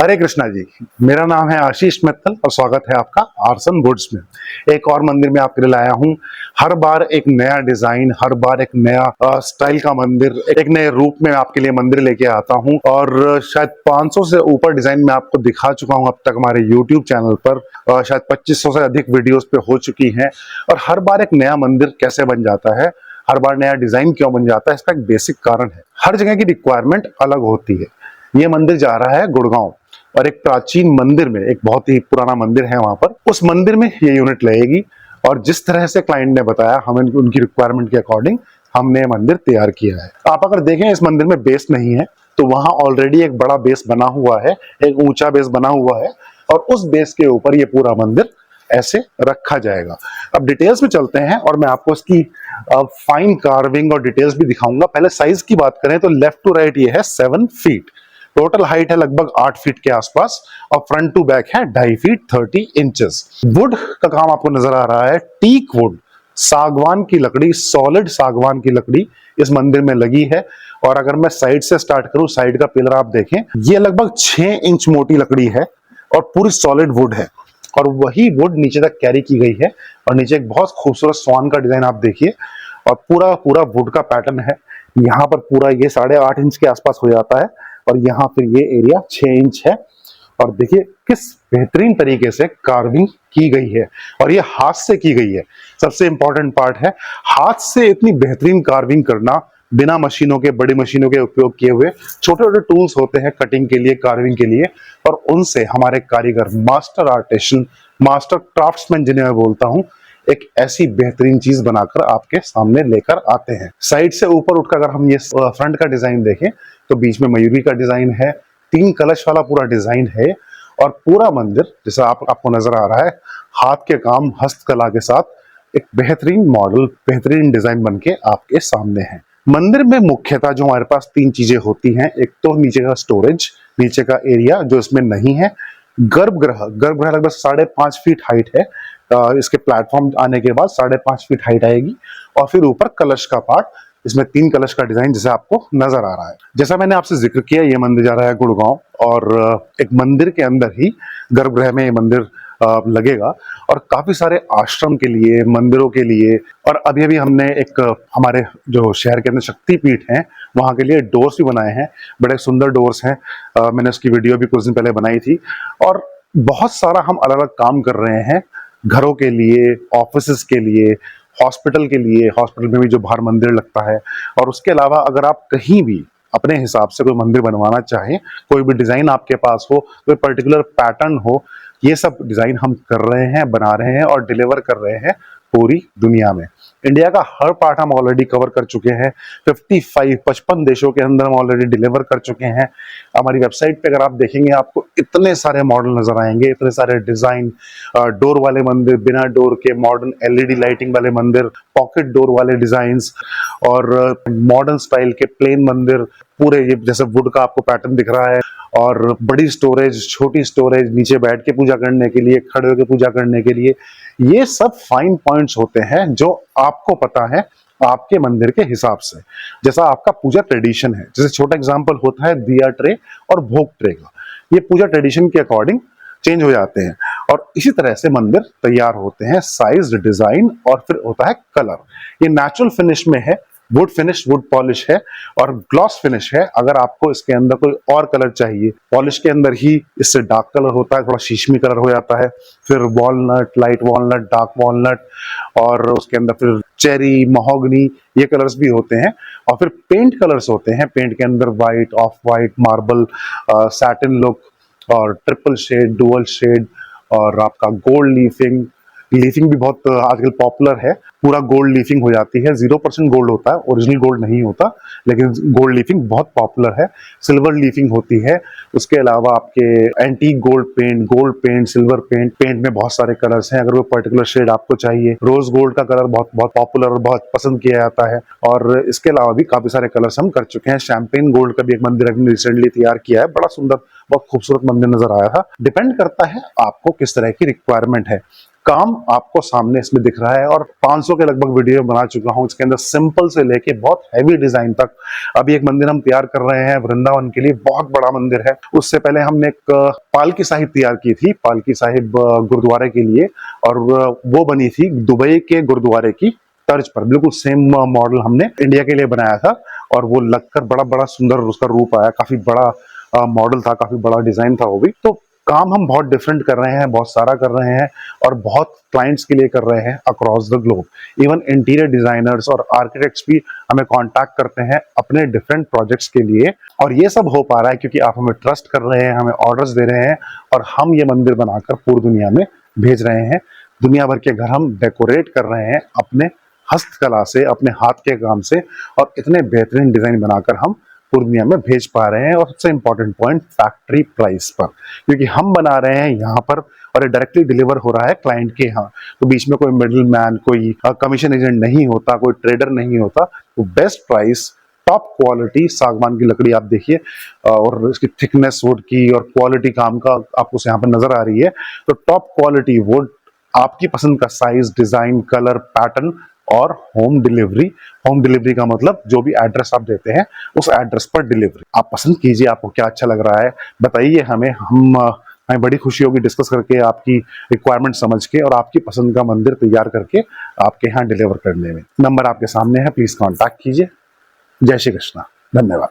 हरे कृष्णा जी। मेरा नाम है आशीष मित्तल और स्वागत है आपका आर्सन वुड्स में। एक और मंदिर में आपके लिए लाया हूँ। हर बार एक नया डिजाइन, हर बार एक नया स्टाइल का मंदिर, एक नए रूप में आपके लिए मंदिर लेके आता हूँ। और शायद 500 से ऊपर डिजाइन मैं आपको दिखा चुका हूँ अब तक हमारे यूट्यूब चैनल पर। शायद 2500 से अधिक वीडियोस पे हो चुकी हैं। और हर बार एक नया मंदिर कैसे बन जाता है, हर बार नया डिजाइन क्यों बन जाता है, इसका एक बेसिक कारण है। हर जगह की रिक्वायरमेंट अलग होती है। ये मंदिर जा रहा है गुड़गांव और एक प्राचीन मंदिर में, एक बहुत ही पुराना मंदिर है वहां पर, उस मंदिर में ये यूनिट लगेगी। और जिस तरह से क्लाइंट ने बताया, हमें उनकी रिक्वायरमेंट के अकॉर्डिंग हमने ये मंदिर तैयार किया है। आप अगर देखें इस मंदिर में बेस नहीं है, तो वहां ऑलरेडी एक बड़ा बेस बना हुआ है, एक ऊंचा बेस बना हुआ है और उस बेस के ऊपर ये पूरा मंदिर ऐसे रखा जाएगा। अब डिटेल्स में चलते हैं और मैं आपको इसकी फाइन कार्विंग और डिटेल्स भी दिखाऊंगा। पहले साइज की बात करें तो लेफ्ट टू राइट ये है 7 फीट, टोटल हाइट है लगभग 8 फीट के आसपास और फ्रंट टू बैक है 2.5 फीट 30 इंचेस। वुड का काम आपको नजर आ रहा है, टीक वुड, सागवान की लकड़ी, सॉलिड सागवान की लकड़ी इस मंदिर में लगी है। और अगर मैं साइड से स्टार्ट करूं, साइड का पिलर आप देखें, ये लगभग 6 इंच मोटी लकड़ी है और पूरी सॉलिड वुड है। और वही वुड नीचे तक कैरी की गई है और नीचे एक बहुत खूबसूरत स्वान का डिजाइन आप देखिए और पूरा पूरा वुड का पैटर्न है। यहाँ पर पूरा ये 8.5 इंच के आसपास हो जाता है और यहाँ फिर ये एरिया 6 इंच है। और देखिए किस बेहतरीन तरीके से कार्विंग की गई है और ये हाथ से की गई है। सबसे इंपॉर्टेंट पार्ट है, हाथ से इतनी बेहतरीन कार्विंग करना, बिना मशीनों के, बड़ी मशीनों के उपयोग किए हुए। छोटे छोटे टूल्स होते हैं कटिंग के लिए, कार्विंग के लिए, और उनसे हमारे कारीगर, मास्टर आर्टिशन, मास्टर क्राफ्ट्समैन जिन्हें मैं बोलता हूं, एक ऐसी बेहतरीन चीज बनाकर आपके सामने लेकर आते हैं। साइड से ऊपर उठकर अगर हम ये फ्रंट का डिजाइन देखें तो बीच में मयूरी का डिजाइन है, 3 कलश वाला पूरा डिजाइन है। और पूरा मंदिर जैसा आपको नजर आ रहा है, हाथ के काम, हस्तकला के साथ एक बेहतरीन मॉडल, बेहतरीन डिजाइन बनके आपके सामने है। मंदिर में मुख्यतः जो हमारे पास 3 चीजें होती हैं, एक तो नीचे का स्टोरेज, नीचे का एरिया जो इसमें नहीं है, गर्भगृह, गर्भगृह लगभग 5.5 फीट हाइट है। इसके प्लेटफॉर्म आने के बाद 5.5 फीट हाइट आएगी। और फिर ऊपर कलश का पार्ट, इसमें 3 कलश का डिजाइन जैसे आपको नजर आ रहा है। जैसा मैंने आपसे जिक्र किया, ये मंदिर जा रहा है गुड़गांव और एक मंदिर के अंदर ही गर्भगृह में ये मंदिर लगेगा। और काफी सारे आश्रम के लिए, मंदिरों के लिए, और अभी अभी हमने एक हमारे जो शहर के अंदर शक्तिपीठ हैं वहां के लिए डोर्स भी बनाए हैं। बड़े सुंदर डोर्स हैं। मैंने उसकी वीडियो भी कुछ दिन पहले बनाई थी। और बहुत सारा हम अलग अलग काम कर रहे हैं घरों के लिए, ऑफिस के लिए, हॉस्पिटल के लिए। हॉस्पिटल में भी जो बाहर मंदिर लगता है। और उसके अलावा अगर आप कहीं भी अपने हिसाब से कोई मंदिर बनवाना चाहें, कोई भी डिजाइन आपके पास हो, कोई पर्टिकुलर पैटर्न हो, ये सब डिजाइन हम कर रहे हैं, बना रहे हैं और डिलीवर कर रहे हैं पूरी दुनिया में। इंडिया का हर पार्ट हम ऑलरेडी कवर कर चुके हैं। 55 देशों के अंदर हम ऑलरेडी डिलीवर कर चुके हैं। हमारी वेबसाइट पे अगर आप देखेंगे, आपको इतने सारे मॉडल नजर आएंगे, इतने सारे डिजाइन, डोर वाले मंदिर, बिना डोर के मॉडर्न एलईडी लाइटिंग वाले मंदिर, पॉकेट डोर वाले डिजाइन्स और मॉडर्न स्टाइल के प्लेन मंदिर, पूरे ये जैसे वुड का आपको पैटर्न दिख रहा है। और बड़ी स्टोरेज, छोटी स्टोरेज, नीचे बैठ के पूजा करने के लिए, खड़े होकर पूजा करने के लिए, ये सब फाइन पॉइंट्स होते हैं जो आपको पता है आपके मंदिर के हिसाब से। जैसा आपका पूजा ट्रेडिशन है, जैसे छोटा एग्जांपल होता है दिया ट्रे और भोग ट्रे का, ये पूजा ट्रेडिशन के अकॉर्डिंग चेंज हो जाते हैं। और इसी तरह से मंदिर तैयार होते हैं, साइज, डिजाइन और फिर होता है कलर। ये नेचुरल फिनिश में है, वुड फिनिश, वुड पॉलिश है और ग्लॉस फिनिश है। अगर आपको इसके अंदर कोई और कलर चाहिए, पॉलिश के अंदर ही इससे डार्क कलर होता है, थोड़ा शीशमी कलर हो जाता है, फिर walnut, light walnut, dark walnut, और उसके अंदर फिर चेरी, महोगनी, ये कलर्स भी होते हैं। और फिर पेंट कलर्स होते हैं, पेंट के अंदर white, of white, marble, satin look और ट्रिपल शेड, डुअल शेड और आपका गोल्ड लीफिंग। लीफिंग भी बहुत आजकल पॉपुलर है, पूरा गोल्ड लीफिंग हो जाती है। 0% गोल्ड होता है, ओरिजिनल गोल्ड नहीं होता, लेकिन गोल्ड लीफिंग बहुत पॉपुलर है। सिल्वर लीफिंग होती है। उसके अलावा आपके antique gold paint, silver paint, paint में बहुत सारे कलर्स हैं। अगर वो पर्टिकुलर शेड आपको चाहिए, रोज गोल्ड का कलर बहुत बहुत पॉपुलर और बहुत पसंद किया जाता है। और इसके अलावा भी काफी सारे कलर्स हम कर चुके हैं। शैंपेन गोल्ड का भी एक मंदिर हमने रिसेंटली तैयार किया है, बड़ा सुंदर, बहुत खूबसूरत मंदिर नजर आया था। डिपेंड करता है आपको किस तरह की रिक्वायरमेंट है। काम आपको सामने इसमें दिख रहा है और 500 के लगभग वीडियो बना चुका हूं। इसके अंदर सिंपल से लेके बहुत हैवी डिजाइन तक। अभी एक मंदिर हम तैयार कर रहे हैं वृंदावन के लिए, बहुत बड़ा मंदिर है। उससे पहले हमने एक पालकी साहिब तैयार की थी, पालकी साहिब गुरुद्वारे के लिए, और वो बनी थी दुबई के गुरुद्वारे की तर्ज पर। बिल्कुल सेम मॉडल हमने इंडिया के लिए बनाया था और वो लगकर बड़ा बड़ा सुंदर उसका रूप आया। काफी बड़ा मॉडल था, काफी बड़ा डिजाइन था वो भी। तो काम हम बहुत डिफरेंट कर रहे हैं, बहुत सारा कर रहे हैं और बहुत क्लाइंट्स के लिए कर रहे हैं across the globe. Even interior designers और आर्किटेक्ट्स भी हमें कांटेक्ट करते हैं अपने डिफरेंट प्रोजेक्ट्स के लिए। और ये सब हो पा रहा है क्योंकि आप हमें ट्रस्ट कर रहे हैं, हमें ऑर्डर्स दे रहे हैं और हम ये मंदिर बनाकर पूरी दुनिया में भेज रहे हैं। दुनिया भर के घर हम डेकोरेट कर रहे हैं अपने हस्तकला से, अपने हाथ के काम से, और इतने बेहतरीन डिजाइन बनाकर हम पूरी दुनिया में भेज पा रहे हैं। और सबसे इंपॉर्टेंट पॉइंट, फैक्ट्री प्राइस पर, क्योंकि हम बना रहे हैं यहाँ पर और ये डायरेक्टली डिलीवर हो रहा है क्लाइंट के यहाँ। तो बीच में कोई मिडिल मैन, कोई कमीशन एजेंट नहीं होता, कोई ट्रेडर नहीं होता। तो बेस्ट प्राइस, टॉप क्वालिटी सागवान की लकड़ी आप देखिए और इसकी थिकनेस वुड की और क्वालिटी काम का आपको यहाँ पर नजर आ रही है। तो टॉप क्वालिटी वुड, आपकी पसंद का साइज, डिजाइन, कलर, पैटर्न और होम डिलीवरी। होम डिलीवरी का मतलब जो भी एड्रेस आप देते हैं उस एड्रेस पर डिलीवरी। आप पसंद कीजिए, आपको क्या अच्छा लग रहा है बताइए हमें। हमें बड़ी खुशी होगी डिस्कस करके, आपकी रिक्वायरमेंट समझ के और आपकी पसंद का मंदिर तैयार करके आपके यहाँ डिलीवर करने में। नंबर आपके सामने है, प्लीज कॉन्टैक्ट कीजिए। जय श्री कृष्णा, धन्यवाद।